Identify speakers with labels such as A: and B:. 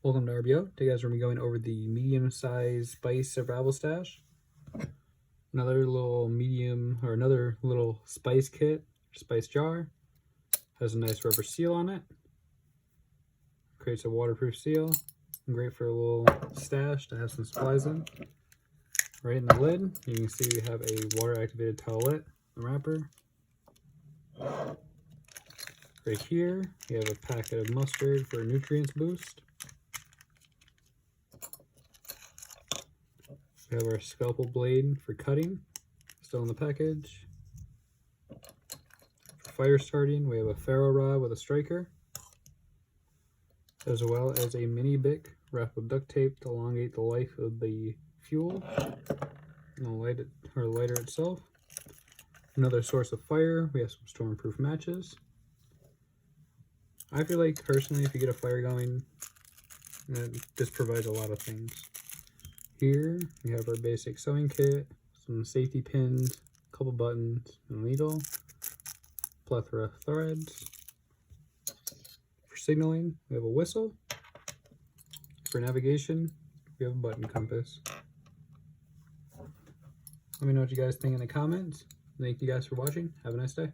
A: Welcome to RBO. Today, guys, we're going to be going over the medium-sized spice survival stash. Another little spice kit, spice jar. Has a nice rubber seal on it. Creates a waterproof seal. Great for a little stash to have some supplies in. Right in the lid, you can see we have a water-activated towelette, the wrapper. Right here, we have a packet of mustard for a nutrients boost. We have our scalpel blade for cutting, still in the package. For fire starting, we have a ferro rod with a striker, as well as a mini Bic wrapped with duct tape to elongate the life of the fuel and the lighter itself. Another source of fire, we have some storm-proof matches. I feel like personally, if you get a fire going, this provides a lot of things. Here we have our basic sewing kit, some safety pins, a couple buttons, and a needle, plethora of threads. For signaling, we have a whistle. For navigation, we have a button compass. Let me know what you guys think in the comments. Thank you guys for watching. Have a nice day.